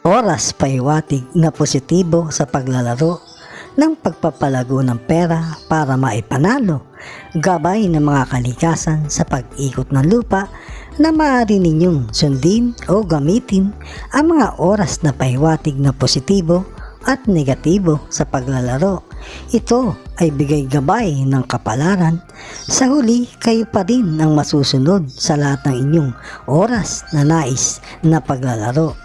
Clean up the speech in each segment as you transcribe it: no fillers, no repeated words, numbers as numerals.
Oras paiwatig na positibo sa paglalaro ng pagpapalago ng pera para maipanalo, gabay ng mga kalikasan sa pag-ikot ng lupa na maaari ninyong sundin o gamitin ang mga oras na paiwatig na positibo at negatibo sa paglalaro. Ito ay bigay gabay ng kapalaran. Sa huli, kayo pa rin ang masusunod sa lahat ng inyong oras na nais na paglalaro.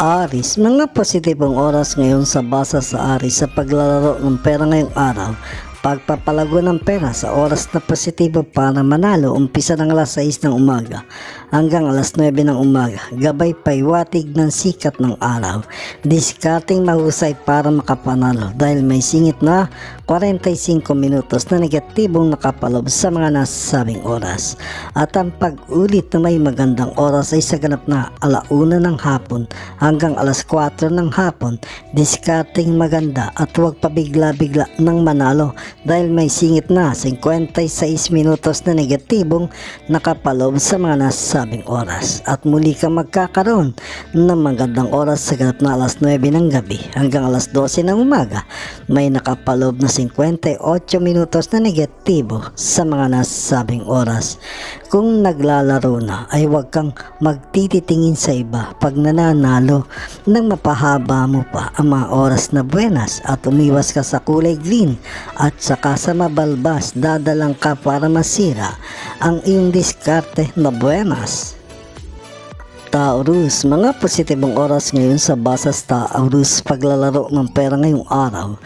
Aris, mga positibong oras ngayon sa basa sa Aris sa paglalaro ng pera ngayong araw. Pagpapalago ng pera sa oras na positibo para manalo, umpisa ng alas 6 ng umaga hanggang alas 9 ng umaga. Gabay paiwatig ng sikat ng araw. Diskarting mahusay para makapanalo dahil may singit na 45 minutos na negatibong nakapalob sa mga nasabing oras. At ang pag-ulit na may magandang oras ay sa ganap na alauna ng hapon hanggang alas 4 ng hapon. Diskarting maganda at huwag pabigla-bigla ng manalo dahil may singit na 56 minutos na negatibong nakapalob sa mga nasabing oras. At muli kang magkakaroon ng magandang oras sa ganap na alas 9 ng gabi hanggang alas 12 ng umaga. May nakapalob na 58 minutos na negatibo sa mga nasabing oras. Kung naglalaro na ay huwag kang magtititingin sa iba pag nananalo nang mapahaba mo pa ang mga oras na buenas at umiwas ka sa kulay green at saka sa mabalbas dadalang ka para masira ang iyong diskarte na buenas. Taurus, mga positibong oras ngayon sa basa sa Taurus paglalaro ng pera ngayong araw.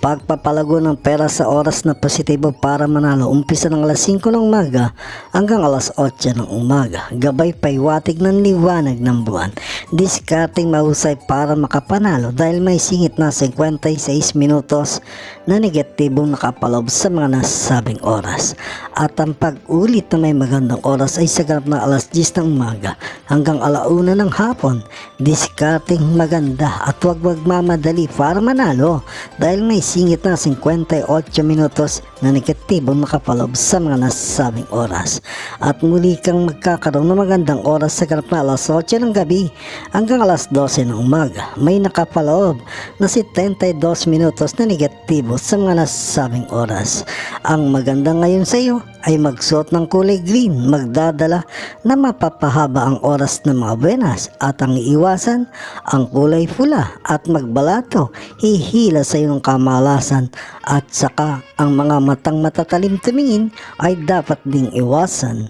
Pagpapalago ng pera sa oras na positibo para manalo, umpisa ng alas 5 ng umaga hanggang alas 8 ng umaga. Gabay paiwatig ng liwanag ng buwan. Diskarting mahusay para makapanalo dahil may singit na 56 minutos na negatibong nakapalob sa mga nasabing oras. At ang pag-ulit na may magandang oras ay sa ganap na alas 10 ng umaga hanggang alauna ng hapon. Diskarting maganda at huwag mamadali para manalo dahil may singit na 58 minutos na negatibong nakapalob sa mga nasabing oras. At muli kang magkakaroon ng magandang oras sa ganap na alas 8 ng gabi hanggang alas 12 ng umaga. May nakapaloob na 72 minutos na negatibo sa mga nasabing oras. Ang maganda ngayon sa iyo ay magsuot ng kulay green, magdadala na mapapahaba ang oras ng mga buenas, at ang iiwasan ang kulay pula at magbalato, hihila sa iyo ng kamalasan, at saka ang mga matang matatalim tumingin ay dapat ding iwasan.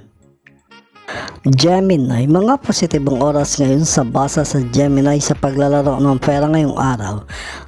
Gemini, mga positibong oras ngayon sa basa sa Gemini sa paglalaro ng pera ngayong araw.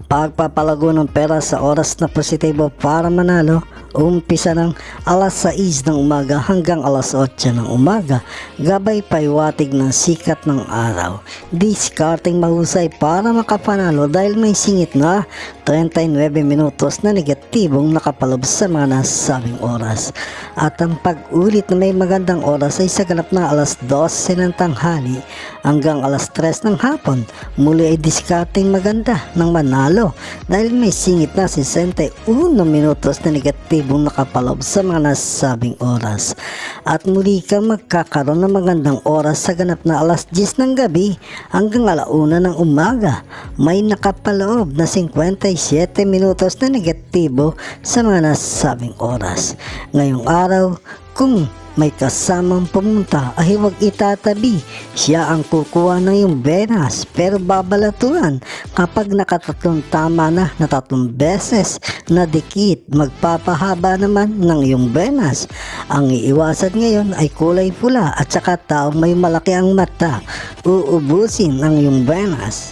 Pagpapalago ng pera sa oras na positibo para manalo, umpisa ng alas 6 ng umaga hanggang alas 8 ng umaga. Gabay paiwatig ng sikat ng araw. Diskarting mahusay para makapanalo dahil may singit na 39 minutos na negatibong nakapalob sa mga nasabing oras. At ang pag-ulit na may magandang oras ay sa ganap na alas 12 ng tanghali hanggang alas 3 ng hapon. Muli ay diskarting maganda ng manalo dahil may singit na 61 minutos na negatibong nakapalob sa mga nasabing oras. At muli kang magkakaroon ng magandang oras sa ganap na alas 10 ng gabi hanggang alauna ng umaga. May nakapaloob na 57 minutos na negatibo sa mga nasabing oras. Ngayong araw, kung may kasamang pumunta ay huwag itatabi. Siya ang kukuha ng iyong benas pero babalatuan kapag nakatatlong tama na 3 beses na dikit, magpapahaba naman ng iyong benas. Ang iiwasan ngayon ay kulay pula at saka taong may malaki ang mata. Uubusin ang iyong benas.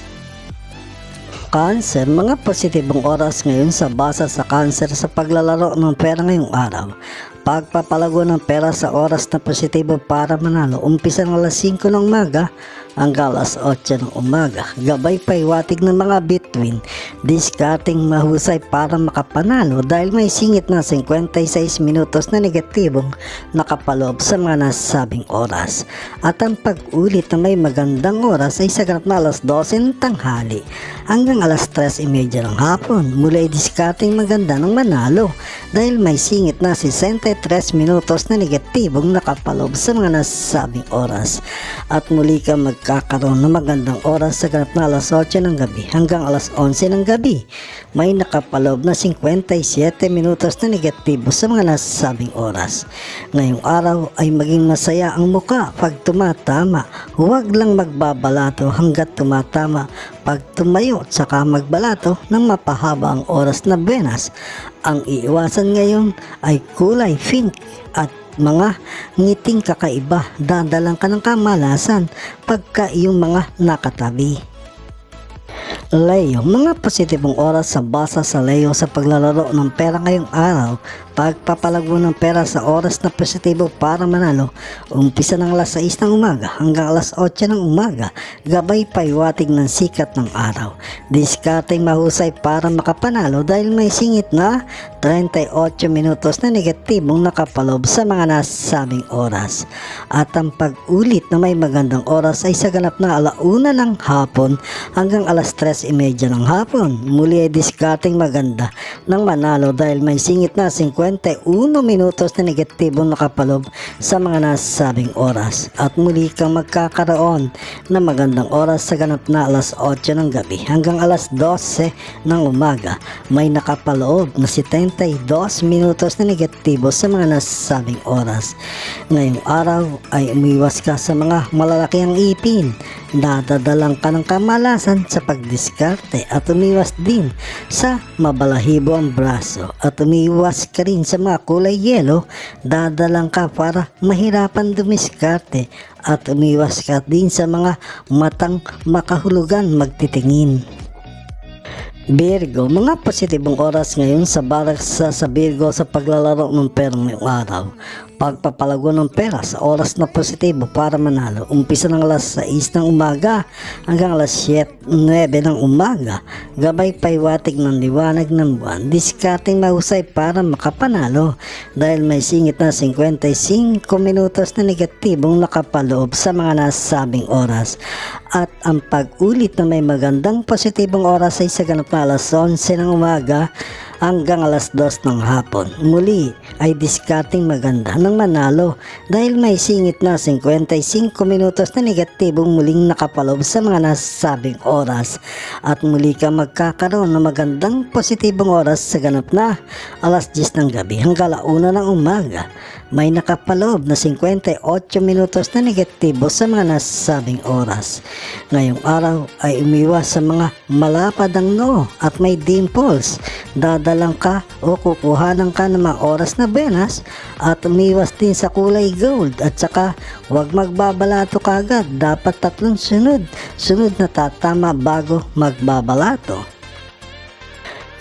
Cancer, mga positibong oras ngayon sa basa sa Cancer sa paglalaro ng pera ngayong araw. Pagpapalago ng pera sa oras na positibo para manalo, umpisa ng alas 5 ng umaga hanggang alas 8 ng umaga. Gabay paiwatig ng mga bituin. Diskarting mahusay para makapanalo dahil may singit na 56 minutos na negatibong nakapaloob sa mga nasabing oras. At ang pag-ulit na may magandang oras ay sa ganap na alas 12 ng tanghali hanggang alas 3:30 ng hapon. Mula ay diskarting maganda ng manalo dahil may singit na 63 minutos na negatibong nakapaloob sa mga nasabing oras. At muli ka magkakaroon ng magandang oras sa ganap na alas 8 ng gabi hanggang alas 11 ng gabi. May nakapaloob na 57 minutos na negatibo sa mga nasasabing oras. Ngayong araw ay maging masaya ang muka pag tumatama. Huwag lang magbabalato hanggat tumatama. Pag tumayo at saka magbalato ng mapahaba ang oras na buenas. Ang iiwasan ngayon ay kulay pink at mga ngiting kakaiba. Dadalang ka ng kamalasan pagka iyong mga nakatabi. Leo, mga positibong oras sa basa sa Leo sa paglalaro ng pera ngayong araw. Pagpapalago ng pera sa oras na positibo para manalo. Umpisa ng alas 6 ng umaga hanggang alas 8 ng umaga. Gabay paiwatig ng sikat ng araw. Diskarteng mahusay para makapanalo dahil may singit na 38 minutos na negatibong nakapalob sa mga nasabing oras. At ang pag-ulit na may magandang oras ay sa ganap na alauna ng hapon hanggang alas 3:30 ng hapon. Muli ay diskarteng maganda ng manalo dahil may singit na 51 minutos na negatibong nakapalob sa mga nasabing oras. At muli kang magkakaroon ng magandang oras sa ganap na alas 8 ng gabi hanggang alas 12 ng umaga. May nakapaloob na 72 minutos na negatibo sa mga nasabing oras. Ngayong araw ay umiwas ka sa mga malalaking ipin. Dadadalang ka ng kamalasan sa pagdiskarte at umiwas din sa mabalahibo ang braso at umiwas ka rin sa mga kulay yelo. Dadalang ka para mahirapan dumiskarte at umiwas ka din sa mga matang makahulugan magtitingin. Virgo, mga positibong oras ngayon sa baraksa sa Virgo sa paglalaro ng pera ngayong araw. Pagpapalago ng pera sa oras na positibo para manalo. Umpisa ng alas 6 ng umaga hanggang alas 9 ng umaga. Gabay paiwatig ng liwanag ng buwan. Diskarteng mahusay para makapanalo dahil may singit na 55 minutos na negatibong nakapaloob sa mga nasabing oras. At ang pag-ulit na may magandang positibong oras ay sa ganap na alas 11 ng umaga hanggang alas 2 ng hapon. Muli ay diskarteng maganda ng manalo dahil may singit na 55 minutos na negatibong muling nakapalob sa mga nasabing oras. At muli ka magkakaroon ng magandang positibong oras sa ganap na alas 10 ng gabi hanggang alauna ng umaga. May nakapaloob na 58 minutos na negatibo sa mga nasabing oras. Ngayong araw ay umiwas sa mga malapad ang noo at may dimples. Dadalang ka o kukuhanan ka ng mga oras na buenas at umiwas din sa kulay gold at saka huwag magbabalato kagad. Dapat 3 sunod na tatama bago magbabalato.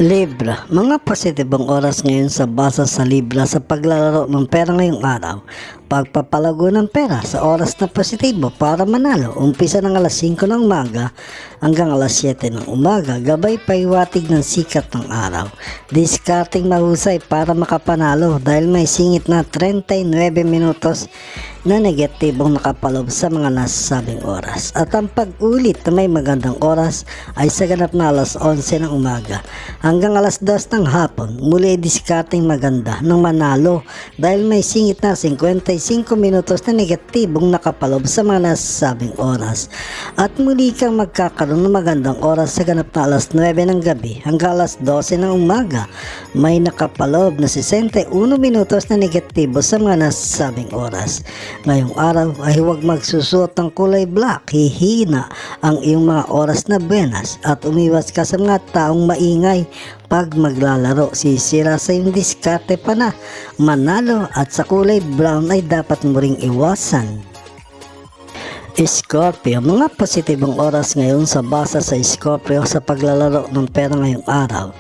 Libra, mga positibong oras ngayon sa basa sa Libra sa paglalaro ng pera ngayong araw. Pagpapalago ng pera sa oras na positibo para manalo. Umpisa ng alas 5 ng umaga hanggang alas 7 ng umaga. Gabay paiwatig ng sikat ng araw. Diskarteng mahusay para makapanalo dahil may singit na 39 minutos na negatibong nakapalob sa mga nasasabing oras. At ang pag-ulit na may magandang oras ay sa ganap na alas 11 ng umaga hanggang alas 2 ng hapon. Muli diskarteng maganda ng manalo dahil may singit na 55 minutos na negatibong nakapalob sa mga nasasabing oras. At muli kang magkakaroon ng magandang oras sa ganap na alas 9 ng gabi hanggang alas 12 ng umaga. May nakapalob na 61 minutos na negatibo sa mga nasasabing oras. Ngayong araw ay huwag magsusuot ng kulay black. Hihina ang iyong mga oras na buenas at umiwas ka sa mga taong maingay pag maglalaro. Sisira sa iyong diskarte pa na manalo at sa kulay brown ay dapat mo ring iwasan. Scorpio, mga positibong oras ngayon sa basa sa Scorpio sa paglalaro ng pera ngayong araw.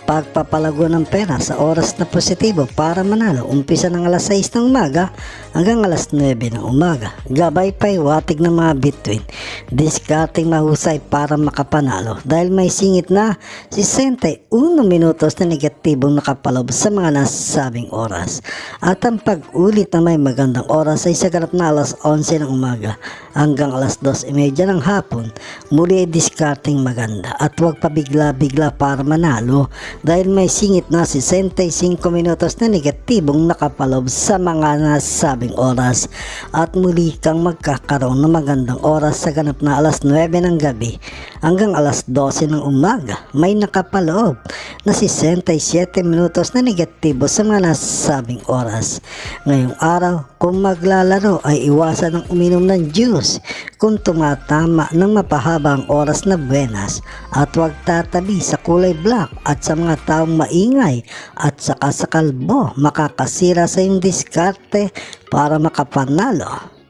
Pagpapalago ng pera sa oras na positibo para manalo. Umpisa ng alas 6 ng umaga hanggang alas 9 ng umaga. Gabay paiwatig ng mga bituin. Diskarteng mahusay para makapanalo dahil may singit na 61 minutos na negatibong nakapalob sa mga nasabing oras. At ang pag-ulit na may magandang oras ay sa ganap na alas 11 ng umaga hanggang alas 2:30 ng hapon. Muli ay diskarteng maganda at huwag pabigla-bigla para manalo dahil may singit na 65 minutos na negatibong nakapalob sa mga nasabing nasabing oras at muli kang magkakaroon ng magandang oras sa ganap na alas 9 ng gabi hanggang alas 12 ng umaga. May nakapaloob na 67 minutos na negatibo sa mga nasabing oras. Ngayong araw, kung maglalaro ay iwasan ang uminom ng juice kung tumatama ng mapahabang oras na buenas at huwag tatabi sa kulay black at sa mga taong maingay at saka sa kalbo, makakasira sa iyong diskarte para makapanalo.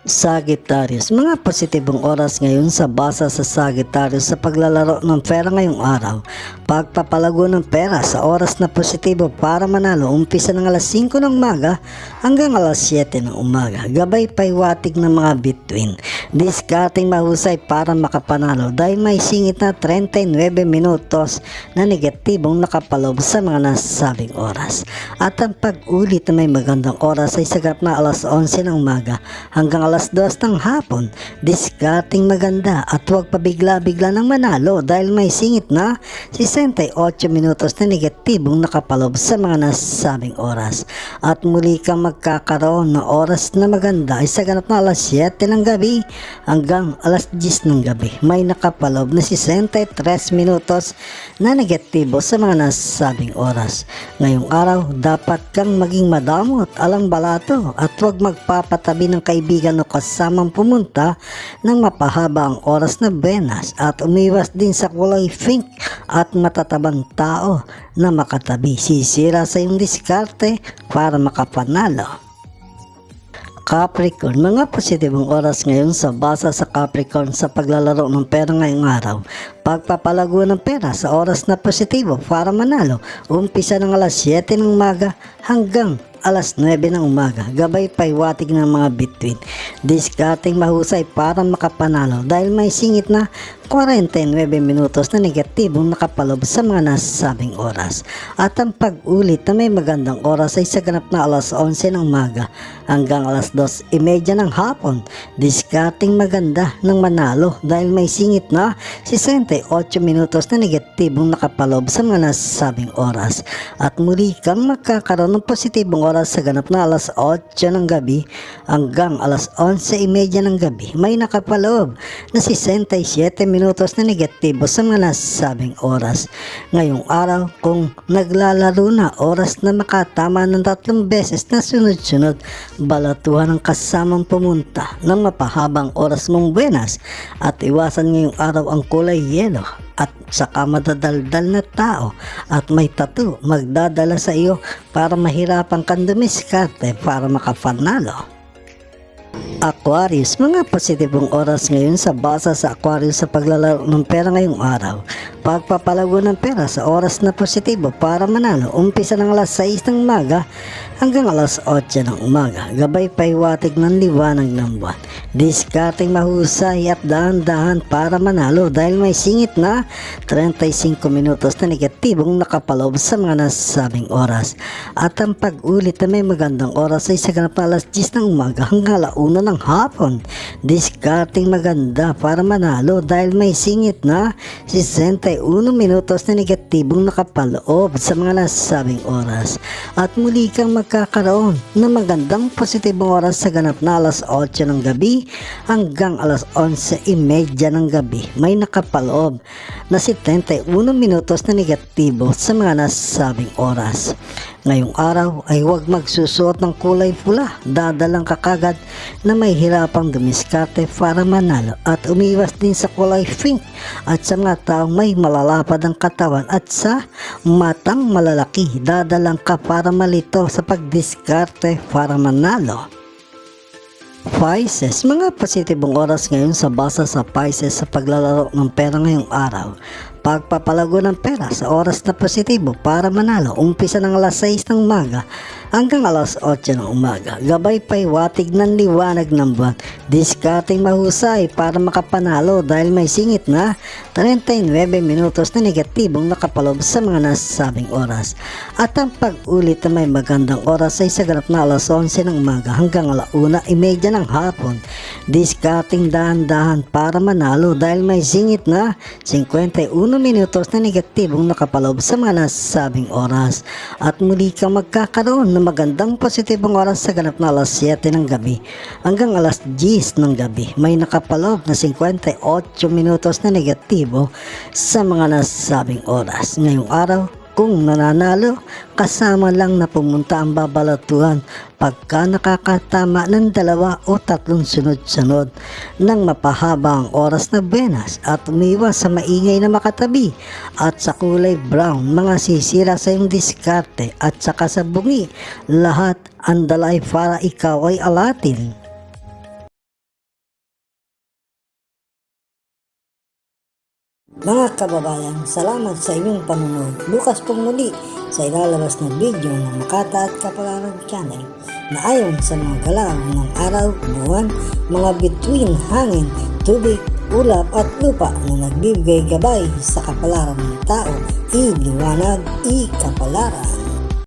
Sagittarius, mga positibong oras ngayon sa basa sa Sagittarius sa paglalaro ng pera ngayong araw. Pagpapalago ng pera sa oras na positibo para manalo, umpisa ng alas 5 ng umaga hanggang alas 7 ng umaga. Gabay paiwatig ng mga bituin. Discarding mahusay para makapanalo dahil may singit na 39 minutos na negatibong nakapalob sa mga nasabing oras. At ang pag-ulit na may magandang oras ay sagap na alas 11 ng umaga hanggang alas 2 ng hapon. Discarding maganda at huwag pabigla-bigla ng manalo dahil may singit na 68 minutos na negatibong nakapalob sa mga nasabing oras. At muli kang magkakaroon ng oras na maganda ay sa ganap na alas 7 ng gabi hanggang alas 10 ng gabi. May nakapalob na 63 minutos na negatibo sa mga nasabing oras. Ngayong araw, dapat kang maging madamot, alang balato at huwag magpapatabi ng kaibigan o kasamang pumunta ng mapahaba ang oras na buenas at umiwas din sa kulay pink at matatabang tao na makatabi. Sisira sa iyong diskarte para makapanalo. Capricorn, mga positibong oras ngayon sa basa sa Capricorn sa paglalaro ng pera ngayong araw. Pagpapalago ng pera sa oras na positibo para manalo, umpisa ng alas 7 ng umaga hanggang alas 9 ng umaga. Gabay paiwatig ng mga bituin. Discarding mahusay para makapanalo dahil may singit na 49 minutos na negatibong nakapalob sa mga nasabing oras. At ang pag-ulit na may magandang oras ay sa ganap na alas 11 ng umaga hanggang alas 2:30 ng hapon. Discarding maganda ng manalo dahil may singit na 68 minutos na negatibong nakapalob sa mga nasabing oras. At muli kang magkakaroon ng positibong oras sa ganap na alas 8 ng gabi hanggang alas 11:30 ng gabi. May nakapaloob na 67 minutos na negatibo sa mga nasabing oras. Ngayong araw, kung naglalaro na, oras na makatama ng 3 beses na sunod-sunod, balatuhan ang kasamang pumunta ng mapahabang oras mong buenas at iwasan ngayong araw ang kulay yelo at saka madadaldal na tao at may tattoo magdadala sa iyo para mahirapan kang dumiskarte para makapanalo. Aquarius, mga positibong oras ngayon sa basa sa Aquarius sa paglalaro ng pera ngayong araw. Pagpapalago ng pera sa oras na positibo para manalo, umpisa ng alas 6 ng umaga hanggang alas 8 ng umaga. Gabay paiwatig ng liwanag ng buwan. Discarding mahusay at dahan-dahan para manalo dahil may singit na 35 minutos na negatibong nakapalob sa mga nasabing oras. At ang pag-ulit na may magandang oras ay sa ganap na alas 10 ng umaga hanggang alas 1 ng hapon. Discarding maganda para manalo dahil may singit na 61 minutos na negatibong nakapaloob sa mga nasabing oras. At muli kang magkakaroon ng magandang positibong oras sa ganap na alas 8 ng gabi hanggang alas 11:30 ng gabi. May nakapaloob na 71 minutos na negatibo sa mga nasabing oras. Ngayong araw ay huwag magsusuot ng kulay pula, dadalang kakagad na may hirapang dumiskarte para manalo at umiwas din sa kulay pink at sa mga taong may malalapad ang katawan at sa matang malalaki, dadalang ka para malito sa pagdiskarte para manalo. Pisces, mga positibong oras ngayon sa basa sa Pisces sa paglalaro ng pera ngayong araw. Pagpapalago ng pera sa oras na positibo para manalo, umpisa ng alas 6 ng umaga hanggang alas 8 ng umaga. Gabay paiwatig ng liwanag ng buwan. Discarding mahusay para makapanalo dahil may singit na 39 minutos na negatibong nakapalob sa mga nasabing oras. At ang pag-ulit na may magandang oras ay sa ganap na alas 11 ng umaga hanggang alas 1:30 ng hapon. Discarding dahan-dahan para manalo dahil may singit na 51 minutos na negatibong nakapaloob sa mga nasabing oras at muli kang magkakaroon ng magandang positibong oras sa ganap na alas 7 ng gabi hanggang alas 10 ng gabi. May nakapaloob na 58 minutos na negatibo sa mga nasabing oras. Ngayong araw, kung nananalo, kasama lang na pumunta ang babalatuhan pagka nakakatama ng 2 o 3 sunod-sunod ng mapahaba ang oras na buenas at umiwas sa maingay na makatabi at sa kulay brown, mga sisira sa iyong diskarte at saka sa bungi, lahat andalay para ikaw ay alatin. Mga kababayan, salamat sa inyong panonood. Bukas pong muli sa ilalabas na video ng Makata at Kapalaran Channel na ayon sa mga galaw ng araw, buwan, mga bituin, hangin, tubig, ulap at lupa na nagbibigay gabay sa kapalaran ng tao, iliwanag, ikapalaran.